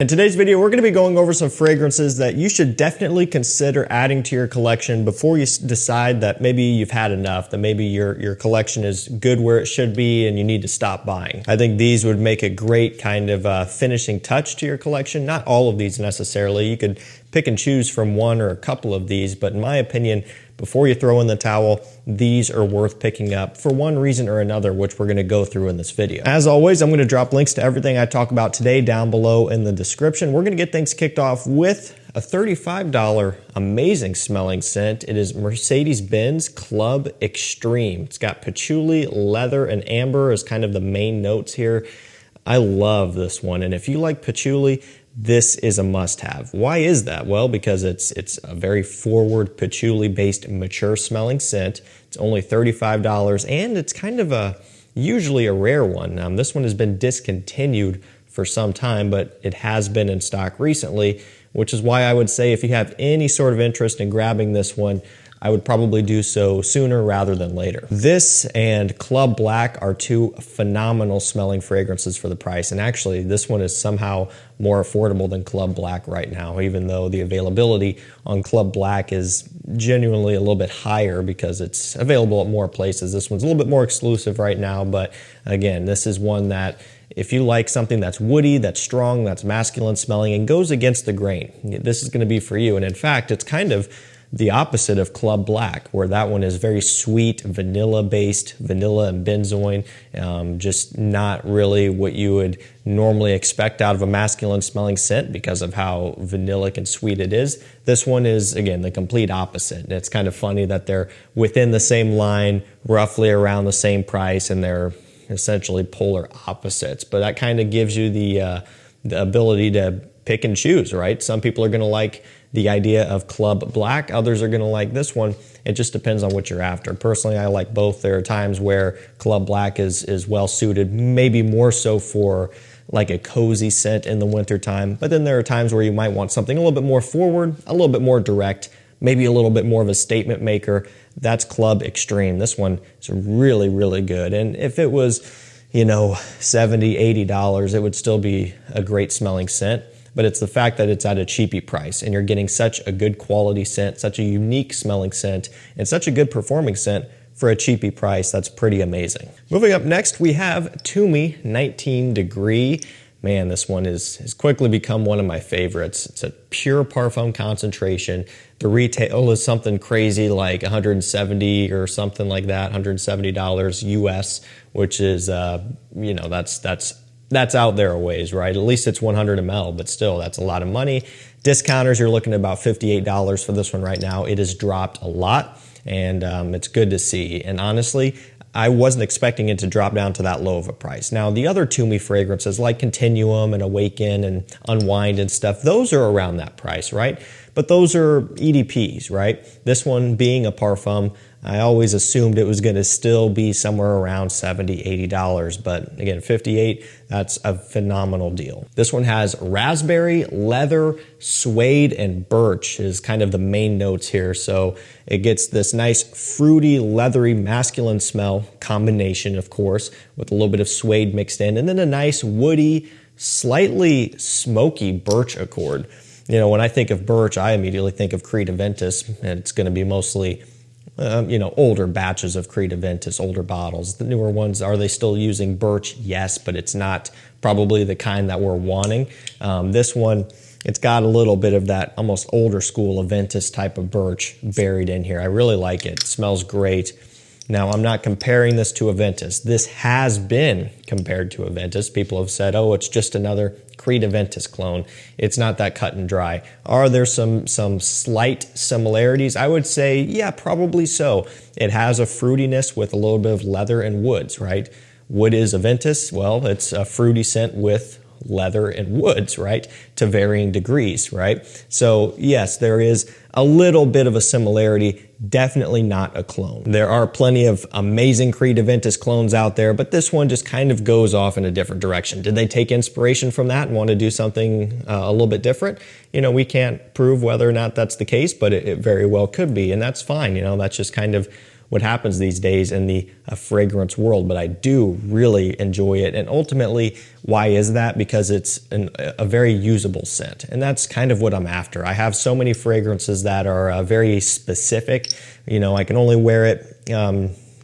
In today's video, we're going to be going over some fragrances that you should definitely consider adding to your collection before you decide that maybe you've had enough, that maybe your collection is good where it should be and you need to stop buying. I think these would make a great kind of finishing touch to your collection. Not all of these necessarily. You could pick and choose from one or a couple of these, but in my opinion, before you throw in the towel, these are worth picking up for one reason or another, which we're going to go through in this video. As always, I'm going to drop links to everything I talk about today down below in the description. We're going to get things kicked off with a $35 amazing smelling scent. It is Mercedes-Benz Club Extreme. It's got patchouli, leather, and amber as kind of the main notes here. I love this one, and if you like patchouli, this is a must-have. Why is that? Well, because it's a very forward patchouli-based mature smelling scent. It's only $35, and it's kind of usually a rare one. This one has been discontinued for some time, but it has been in stock recently, which is why I would say if you have any sort of interest in grabbing this one, I would probably do so sooner rather than later. This and Club Black are two phenomenal smelling fragrances for the price. And actually, this one is somehow more affordable than Club Black right now, even though the availability on Club Black is genuinely a little bit higher because it's available at more places. This one's a little bit more exclusive right now, but again, this is one that if you like something that's woody, that's strong, that's masculine smelling, and goes against the grain, this is going to be for you. And in fact, it's kind of the opposite of Club Black, where that one is very sweet, vanilla-based, vanilla and benzoin, just not really what you would normally expect out of a masculine-smelling scent because of how vanillic and sweet it is. This one is, again, the complete opposite. And it's kind of funny that they're within the same line, roughly around the same price, and they're essentially polar opposites. But that kind of gives you the ability to pick and choose, right? Some people are going to like the idea of Club Black. Others are going to like this one. It just depends on what you're after. Personally, I like both. There are times where Club Black is well suited, maybe more so for like a cozy scent in the wintertime. But then there are times where you might want something a little bit more forward, a little bit more direct, maybe a little bit more of a statement maker. That's Club Extreme. This one is really, really good. And if it was, $70, $80, it would still be a great smelling scent. But it's the fact that it's at a cheapy price and you're getting such a good quality scent, such a unique smelling scent, and such a good performing scent for a cheapy price. That's pretty amazing. Moving up next, we have Tumi 19 Degree. Man, this one has quickly become one of my favorites. It's a pure parfum concentration. The retail is something crazy like $170 or something like that, $170 US, which is, that's out there a ways, right? At least it's 100 ml, but still, that's a lot of money. Discounters, you're looking at about $58 for this one right now. It has dropped a lot, and it's good to see. And honestly, I wasn't expecting it to drop down to that low of a price. Now, the other Tumi fragrances like Continuum and Awaken and Unwind and stuff, those are around that price, right? But those are EDPs, right? This one being a parfum, I always assumed it was going to still be somewhere around $70, $80, but again, $58, that's a phenomenal deal. This one has raspberry, leather, suede, and birch is kind of the main notes here. So it gets this nice fruity, leathery, masculine smell combination, of course, with a little bit of suede mixed in, and then a nice woody, slightly smoky birch accord. When I think of birch, I immediately think of Creed Aventus, and it's going to be mostly older batches of Creed Aventus, older bottles. The newer ones, are they still using birch? Yes, but it's not probably the kind that we're wanting. This one, it's got a little bit of that almost older school Aventus type of birch buried in here. I really like it. It smells great. Now, I'm not comparing this to Aventus. This has been compared to Aventus. People have said, oh, it's just another Creed Aventus clone. It's not that cut and dry. Are there some slight similarities? I would say, yeah, probably so. It has a fruitiness with a little bit of leather and woods, right? Wood is Aventus. Well, it's a fruity scent with leather and woods, right? To varying degrees, right? So yes, there is a little bit of a similarity, definitely not a clone. There are plenty of amazing Creed Aventus clones out there, but this one just kind of goes off in a different direction. Did they take inspiration from that and want to do something a little bit different? We can't prove whether or not that's the case, but it very well could be, and that's fine. That's just kind of what happens these days in the fragrance world, but I do really enjoy it. And ultimately, why is that? Because it's a very usable scent, and that's kind of what I'm after. I have so many fragrances that are very specific. You know, I can only wear it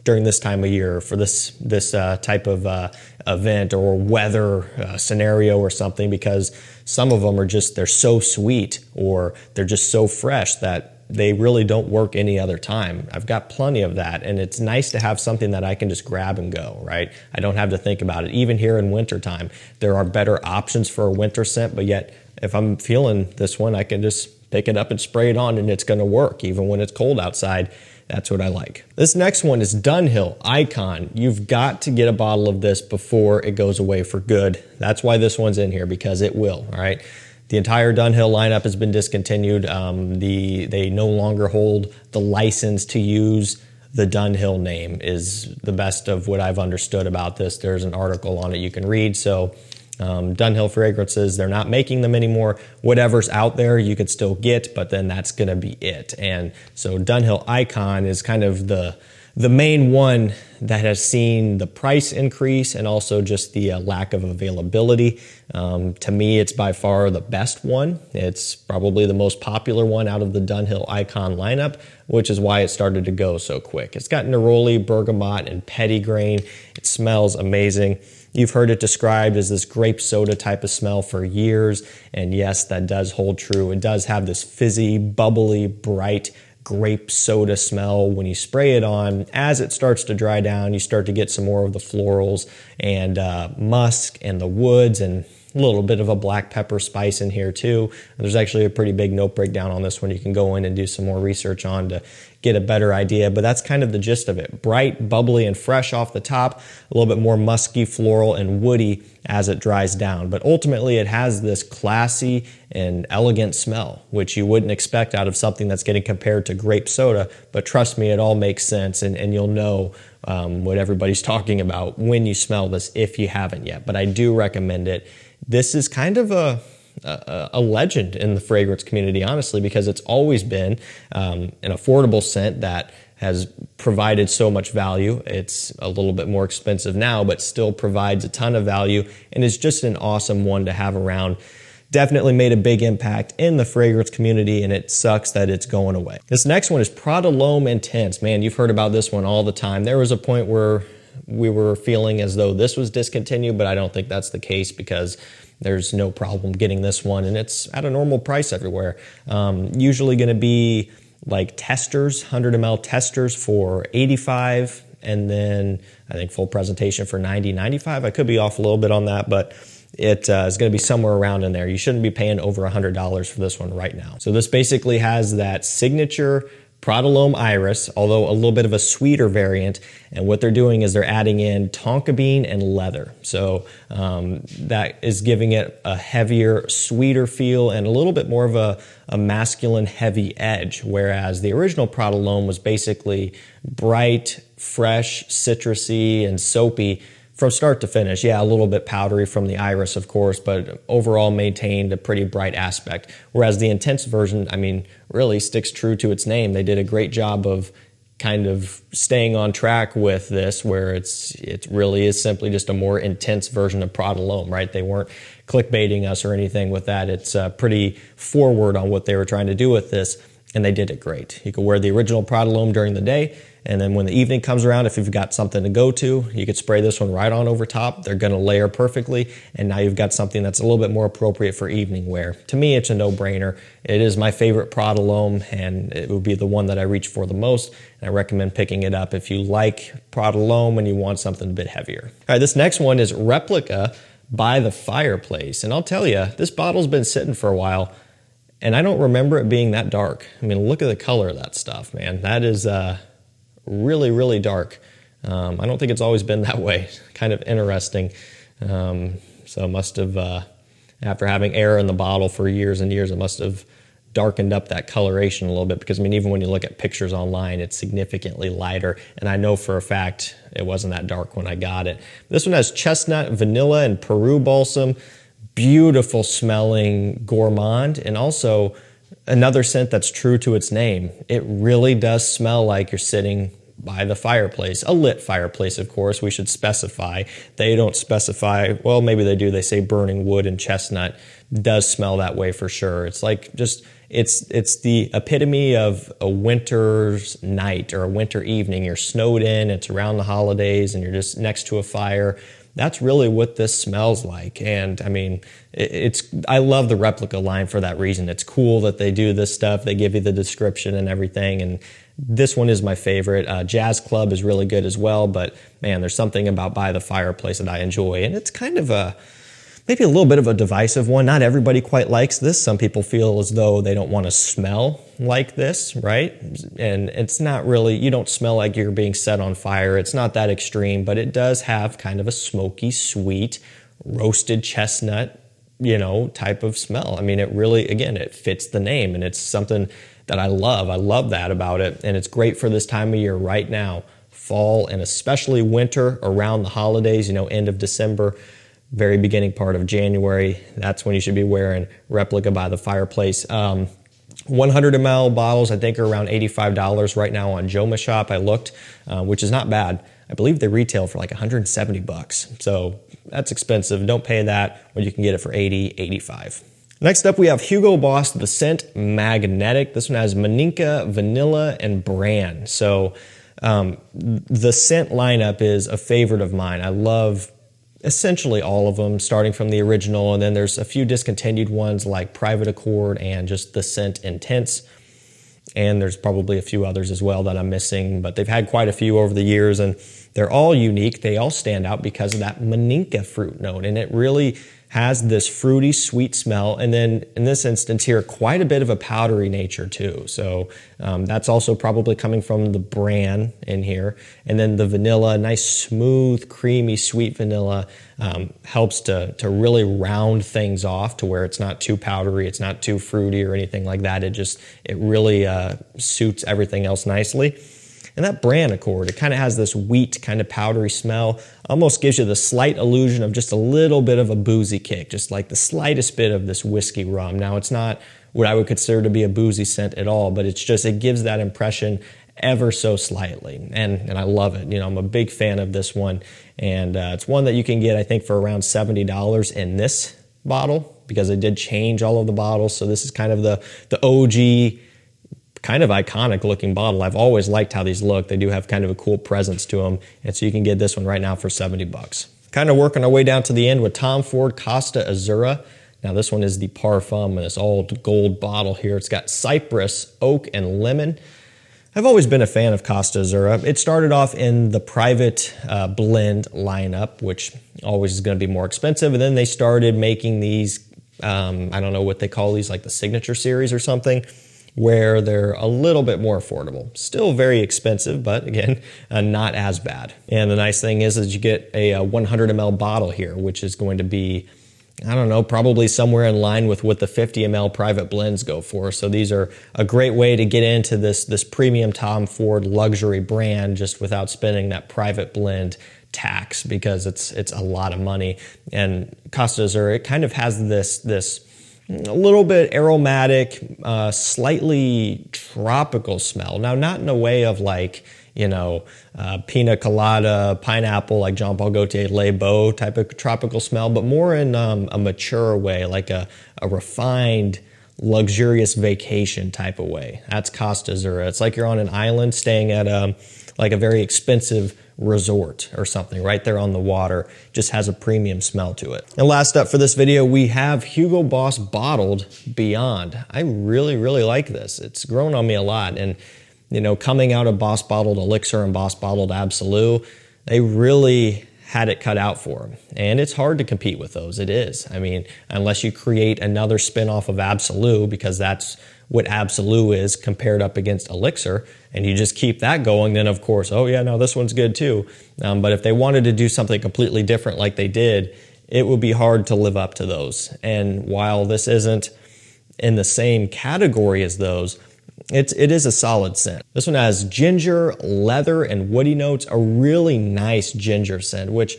during this time of year for this type of event or weather scenario or something, because some of them are just, they're so sweet or they're just so fresh that they really don't work any other time. I've got plenty of that, and it's nice to have something that I can just grab and go, right? I don't have to think about it. Even here in wintertime, there are better options for a winter scent, but yet if I'm feeling this one, I can just pick it up and spray it on and it's gonna work even when it's cold outside. That's what I like. This next one is Dunhill Icon. You've got to get a bottle of this before it goes away for good. That's why this one's in here, because it will, all right? The entire Dunhill lineup has been discontinued. They no longer hold the license to use the Dunhill name, is the best of what I've understood about this. There's an article on it you can read. So Dunhill fragrances, they're not making them anymore. Whatever's out there you could still get, but then that's gonna be it. And so Dunhill Icon is kind of the main one that has seen the price increase and also just the lack of availability. To me, it's by far the best one. It's probably the most popular one out of the Dunhill Icon lineup, which is why it started to go so quick. It's got neroli, bergamot, and petitgrain. It smells amazing. You've heard it described as this grape soda type of smell for years, and yes, that does hold true. It does have this fizzy, bubbly, bright grape soda smell when you spray it on. As it starts to dry down, you start to get some more of the florals and musk and the woods, and a little bit of a black pepper spice in here too. There's actually a pretty big note breakdown on this one you can go in and do some more research on to get a better idea, but that's kind of the gist of it. Bright, bubbly, and fresh off the top, a little bit more musky, floral, and woody as it dries down. But ultimately, it has this classy and elegant smell, which you wouldn't expect out of something that's getting compared to grape soda, but trust me, it all makes sense, and you'll know what everybody's talking about when you smell this if you haven't yet. But I do recommend it. This is kind of a legend in the fragrance community, honestly, because it's always been an affordable scent that has provided so much value. It's a little bit more expensive now, but still provides a ton of value, and is just an awesome one to have around. Definitely made a big impact in the fragrance community, and it sucks that it's going away. This next one is Prada L'Homme Intense. Man, you've heard about this one all the time. There was a point where we were feeling as though this was discontinued, but I don't think that's the case, because there's no problem getting this one, and it's at a normal price everywhere. Usually going to be like testers, 100 ml testers for $85, and then I think full presentation for $90, $95. I could be off a little bit on that, but it is going to be somewhere around in there. You shouldn't be paying over $100 for this one right now. So this basically has that signature Prada L'Homme Iris, although a little bit of a sweeter variant. And what they're doing is they're adding in tonka bean and leather. So that is giving it a heavier, sweeter feel and a little bit more of a masculine, heavy edge. Whereas the original Prada L'Homme was basically bright, fresh, citrusy, and soapy from start to finish. Yeah, a little bit powdery from the iris, of course, but overall maintained a pretty bright aspect. Whereas the intense version, I mean, really sticks true to its name. They did a great job of kind of staying on track with this, where it really is simply just a more intense version of Prada L'Homme, right? They weren't clickbaiting us or anything with that. It's pretty forward on what they were trying to do with this, and they did it great. You could wear the original Prada L'Homme during the day, and then when the evening comes around, if you've got something to go to, you could spray this one right on over top. They're going to layer perfectly, and now you've got something that's a little bit more appropriate for evening wear. To me, it's a no-brainer. It is my favorite Prada L'Homme, and it would be the one that I reach for the most, and I recommend picking it up if you like Prada L'Homme and you want something a bit heavier. All right, this next one is Replica By The Fireplace, and I'll tell you, this bottle's been sitting for a while, and I don't remember it being that dark. I mean, look at the color of that stuff, man. That is really, really dark. I don't think it's always been that way. Kind of interesting. So it must have, after having air in the bottle for years and years, it must have darkened up that coloration a little bit, because I mean, even when you look at pictures online, it's significantly lighter. And I know for a fact it wasn't that dark when I got it. This one has chestnut, vanilla, and Peru balsam. Beautiful smelling gourmand, and also another scent that's true to its name. It really does smell like you're sitting by the fireplace. A lit fireplace, of course, we should specify. They don't specify, well, maybe they do. They say burning wood and chestnut. Does smell that way for sure. It's like just, it's the epitome of a winter's night or a winter evening. You're snowed in, it's around the holidays, and you're just next to a fire. That's really what this smells like. And I mean, I love the Replica line for that reason. It's cool that they do this stuff. They give you the description and everything. And this one is my favorite. Jazz Club is really good as well. But man, there's something about By the Fireplace that I enjoy. And it's kind of maybe a little bit of a divisive one. Not everybody quite likes this. Some people feel as though they don't want to smell like this, right? And it's not really, you don't smell like you're being set on fire. It's not that extreme, but it does have kind of a smoky, sweet, roasted chestnut, type of smell. I mean, it really, again, it fits the name, and it's something that I love. I love that about it. And it's great for this time of year right now, fall, and especially winter around the holidays, end of December, very beginning part of January. That's when you should be wearing Replica By The Fireplace. 100 ml bottles, I think, are around $85 right now on Joma Shop. I looked, which is not bad. I believe they retail for like $170. So that's expensive. Don't pay that when you can get it for $80, $85. Next up, we have Hugo Boss The Scent Magnetic. This one has Maninka, Vanilla, and Bran. So the scent lineup is a favorite of mine. I love essentially all of them, starting from the original, and then there's a few discontinued ones like Private Accord and just the Scent Intense, and there's probably a few others as well that I'm missing, but they've had quite a few over the years, and they're all unique. They all stand out because of that Maninka fruit note, and it really has this fruity, sweet smell, and then in this instance here, quite a bit of a powdery nature too. So that's also probably coming from the bran in here. And then the vanilla, nice, smooth, creamy, sweet vanilla, helps to really round things off to where it's not too powdery, it's not too fruity or anything like that. It really suits everything else nicely. And that bran accord, it kind of has this wheat kind of powdery smell, almost gives you the slight illusion of just a little bit of a boozy kick, just like the slightest bit of this whiskey rum. Now, it's not what I would consider to be a boozy scent at all, but it gives that impression ever so slightly. And I love it. I'm a big fan of this one. And it's one that you can get, I think, for around $70 in this bottle, because they did change all of the bottles. So this is kind of the OG, kind of iconic looking bottle. I've always liked how these look. They do have kind of a cool presence to them. And so you can get this one right now for $70. Kind of working our way down to the end with Tom Ford Costa Azzurra. Now this one is the Parfum in this old gold bottle here. It's got cypress, oak, and lemon. I've always been a fan of Costa Azzurra. It started off in the private blend lineup, which always is going to be more expensive. And then they started making these, I don't know what they call these, like the signature series or something, where they're a little bit more affordable. Still very expensive, but again, not as bad. And the nice thing is you get a 100 ml bottle here, which is going to be, I don't know, probably somewhere in line with what the 50 ml private blends go for. So these are a great way to get into this premium Tom Ford luxury brand just without spending that private blend tax, because it's a lot of money. And Costa Azzurra, it kind of has this a little bit aromatic, slightly tropical smell. Now, not in a way of like, pina colada, pineapple, like Jean Paul Gaultier Les Beaux type of tropical smell, but more in a mature way, like a refined, luxurious vacation type of way. That's Costa Azzurra. It's like you're on an island staying at like a very expensive resort or something right there on the water. Just has a premium smell to it. And last up for this video, we have Hugo Boss Bottled Beyond. I really, really like this. It's grown on me a lot. And, coming out of Boss Bottled Elixir and Boss Bottled Absolute, they really had it cut out for them. And it's hard to compete with those. It is. I mean, unless you create another spin-off of Absolute, because that's what Absolute is compared up against Elixir, and you just keep that going, then of course, oh yeah, no, this one's good too. But if they wanted to do something completely different like they did, it would be hard to live up to those. And while this isn't in the same category as those, it is a solid scent. This one has ginger, leather, and woody notes, a really nice ginger scent, which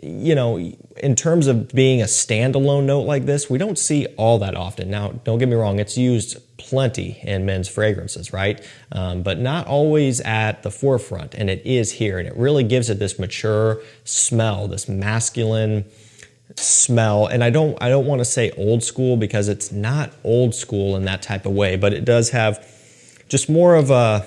you know, in terms of being a standalone note like this, we don't see all that often. Now, don't get me wrong, it's used plenty in men's fragrances, right? But not always at the forefront, and it is here, and it really gives it this mature smell, this masculine smell. And I don't want to say old school, because it's not old school in that type of way, but it does have just more of a,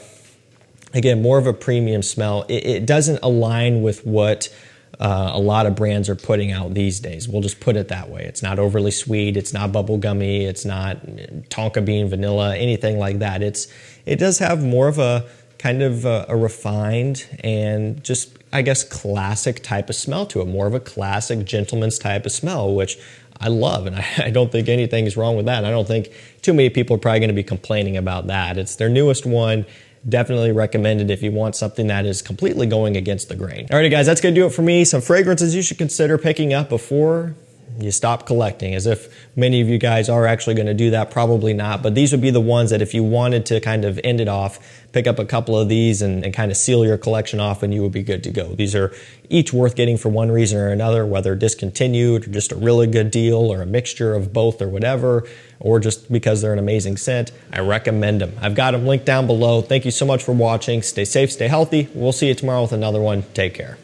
again, more of a premium smell. It doesn't align with what a lot of brands are putting out these days. We'll just put it that way. It's not overly sweet. It's not bubblegummy. It's not tonka bean vanilla, anything like that. It does have more of a kind of a refined and just, I guess, classic type of smell to it. More of a classic gentleman's type of smell, which I love. And I don't think anything is wrong with that. And I don't think too many people are probably going to be complaining about that. It's their newest one. Definitely recommended if you want something that is completely going against the grain. Alrighty guys, that's gonna do it for me. Some fragrances you should consider picking up before you stop collecting. As if many of you guys are actually gonna do that, probably not, but these would be the ones that if you wanted to kind of end it off, pick up a couple of these and kind of seal your collection off, and you would be good to go. These are each worth getting for one reason or another, whether discontinued or just a really good deal or a mixture of both or whatever, or just because they're an amazing scent. I recommend them. I've got them linked down below. Thank you so much for watching. Stay safe, stay healthy. We'll see you tomorrow with another one. Take care.